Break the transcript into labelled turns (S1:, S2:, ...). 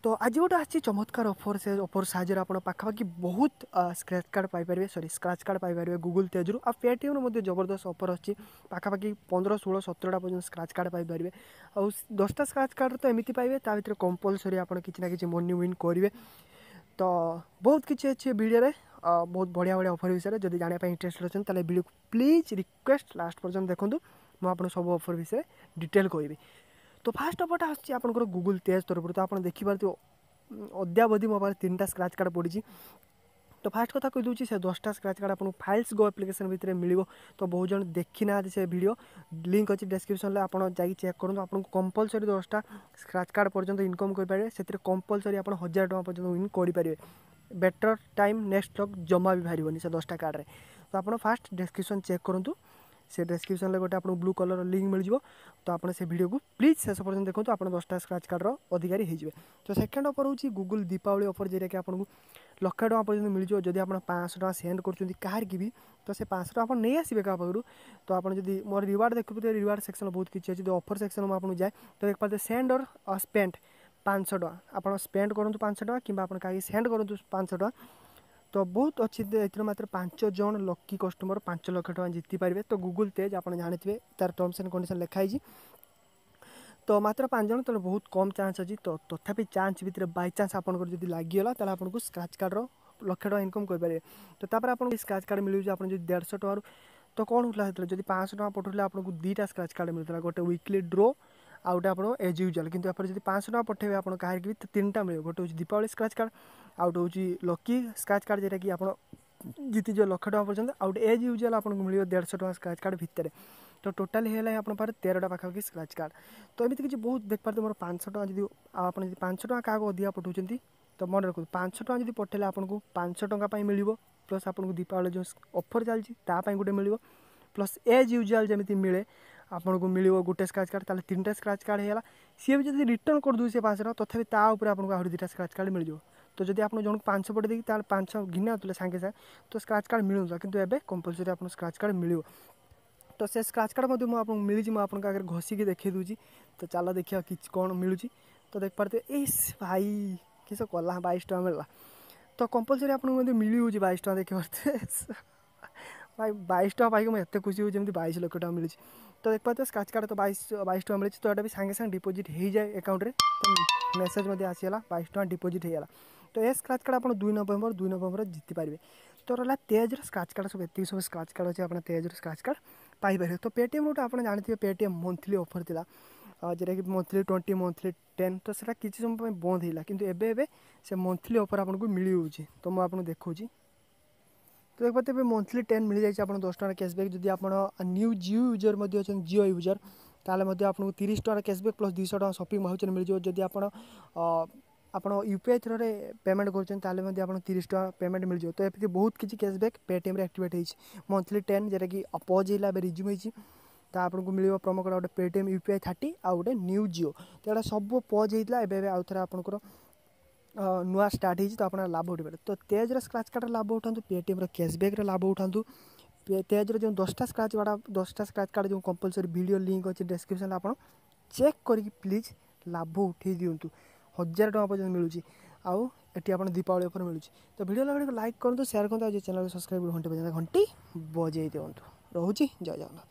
S1: तो आज गोटे आसी चमत्कार ऑफर से ऑफर साहाଯ୍य आप पाखापाखि बहुत स्क्रैच कार्ड पाइपर सॉरी स्क्रैच कार्ड पाइपर गूगल तेजरू आ पेटीएम जबरदस्त ऑफर अच्छी पाखापाखि 15 16 17टा पर्यटन स्क्रैच कार्ड पाइपर आ 10टा स्क्रैच कार्ड तो एमती पाइबे ता भीतर कंपलसरी आप किसी ना कि मनी विन करेंगे। तो बहुत किसी अच्छे वीडियो बहुत बढ़िया बढ़िया ऑफर विषय जब जानापी इंटरेस्ट अच्छे ताले वीडियो प्लीज रिक्वेस्ट लास्ट पर्यटन देखूँ मुझे सब ऑफर विषय डिटेल कहबी। तो फास्ट ऑफरटा आसी आप गूगल तेज तरफ तो आप देखिए अद्यावधि मो पास 3टा स्क्रैच कार्ड पड़ी। तो फास्ट कथा कही दूसरी से 10टा स्क्रैच कार्ड आपको फाइल्स गो एप्लिकेशन भितर मिल। तो बहुत जन देखी ना से वीडियो लिंक अच्छी डिस्क्रिप्शन में आप चेक करूँ आपको कंपलसरी 10टा स्क्रैच कार्ड पर्यटन इनकम करेंगे से कंपलसरी आप 1000 टका पर्यटन विन करेंगे। बेटर टाइम नेक्स्ट लक जमा भी बाहर से 10टा कार्ड तो आप फास्ट डिस्क्रिप्शन चेक करूँ से डिस्क्रिप्शन में गोटे आपको ब्लू कलर लिंक मिल जाव। तो आप से वीडियो को प्लीज शेष पर्यटन देखो आप 10टा स्क्रैच कार्ड अधिकारी होजे। तो सेकेंड ऑफर हूँ गूगल दीपावली ऑफर जेटा कि आपको 1,00,000 टका पर्यटन मिल जाव। जब आप 500 टका सेंड कर कहार की भी तो से 500 टका आप नहीं आसवे क्या पाखु। तो आप मोर रिवार्ड देखते रिवार्ड सेक्शन बहुत किसी अच्छी। तो ऑफर सेक्शन में आपको जाए तो देख पाते सेंड और स्पेंड 500 टका आप स्पेंड करूँ 500 टका कि कहीं सेंड करूँ 500 टका। तो बहुत अच्छी ये मात्र 5 जन लकी कस्टमर 5 लाख टका जीति पारे। तो गूगल तेज आप जानते तार टर्म्स एंड कंडीशन लिखाई। तो मात्र 5 जन तो बहुत कम चांस अच्छी। तो तथापि चांस भितर बाई चांस आपको जब लगिगला तो आपको स्क्रैच कार्ड 1,00,000 टका इनकम करेंगे। तो तापर आपको स्क्रैच कार्ड मिलूँ आप 150 टकर तो कौन होता है जब 500 टका पठाऊे आपको 2टा स्क्रैच कार्ड मिलता गोटे वीकली ड्रो आ गोटे आप एज यूजुआल। किंतु आप जब 500 टका पठेबे आप कहीं भी 3टा मिले गोटे हूँ दीपावली स्क्रैच कार्ड आउट हूँ लकी स्क्रैच कार्ड जेटा कि आप जीति जो 1,00,000 टका पर्यटन आउट एज यूजुआल आपको मिले 150 टका स्क्रैच कार्ड भितर। तो टोटाल है आप 13टा पाखापाखि स्क्रैच कार्ड। तो एमती किसी बहुत देख पाते मोर 500 टका जी आप 500 टका क्या अधिका पठाऊँ तो मन रखो 500 टका जी पठेले आपको 500 टका मिल प्लस आपको दीपावली जो ऑफर चलती गोटे मिल प्लस एज यूजुआल जमी मिले आपको मिल गोटे स्क्रैच कार्ड ताले 3टा स्क्रैच कार्ड होगा। सी भी जब रिटर्न कर दूँ से 500 तथापि आपको आहरी 2टा स्क्रैच कार्ड मिल जाए। तो जब आप जन 500 पटे देखिए 500 घिना सागे सागे तो स्क्रैच कार्ड मिलूँ किंतु एबे कंपलसरी आपको स्क्रैच कार्ड मिल। तो से स्क्रैच कार्ड आपको मिली मुझे आगे घोषिकी देखी दूसरी। तो चलो देखिए कि कौन मिलूँ। तो देख पाते इस भाई किस कला 22 टका मिलला। तो कंपलसरी आपको मिली 22 टका देख पाते भाई 22 टका पाई मुझे एत खुशी हूँ जमी 22 लाख टका मिली। तो देख पाते स्क्रैच कार्ड तो 22 टका मिली। तो यहाँ भी सागे सागे डिपोजिट हो जाए अकाउंट में। तो मेसेज आसीगला 22 टका डिपोजिट होगा। तो ये स्क्रैच कार्ड आप 2 नवेम्बर जीति पारे। तो रहा तेजर स्क्रैच कार्ड सब ये सब स्क्रैच कार्ड अच्छे आप तेजर स्क्रैच कार्ड पाइपर। तो पेटीएम रोड आप जानते हैं पेटीएम मंथली ऑफर था जोटा कि मंथली 20 मंथली 10 तो सेटा किसी समय बंद होगा किंतु एबे से मंथली ऑफर आपको मिल। तो मुझे आपको देखा तो देख पाते मंथली 10 मिल जाए आप 10 टका कैशबैक। जब आप न्यू जियो यूजर अच्छा जियो यूजर ताले आपको 30 टका कैशबैक प्लस 200 टका शॉपिंग भाउचर मिल जाए। जब आप यूपीआई थ्रू पेमेंट कर 30 टका पेमेंट मिल जाए। तो ये बहुत किसी कैशबैक पेटीएम एक्टिवेट हो मंथली 10 जेटा कि पज है रिज्यूम होती तो आपको मिल प्रोमो कोड गोटे पेटीएम यूपीआई 30 आ गए न्यू जियो। तो यहाँ सब पज होता है आउ थे आपंकर नुआ स्टार्ट हो। तो आप लाभ उठे तो तेजर स्क्रैच कार्ड लाभ उठातु पेटीएम कैशबैक लाभ उठातु। तेजर जो 10टा स्क्रैच कार्ड जो कंपलसरी वीडियो लिंक अच्छे डिस्क्रिप्शन आप चेक करके प्लीज लाभ उठे दिंतु 1,000 टका पर्यटन मिलूँ आउ एटी आप दीपावली ऑफर मिलूँ। तो वीडियो लगे लाइक करूँ शेयर करूँ चैनल सब्सक्राइब घंटे बजे घंटी बजे दिंतु। रोचे जय जगन्नाथ।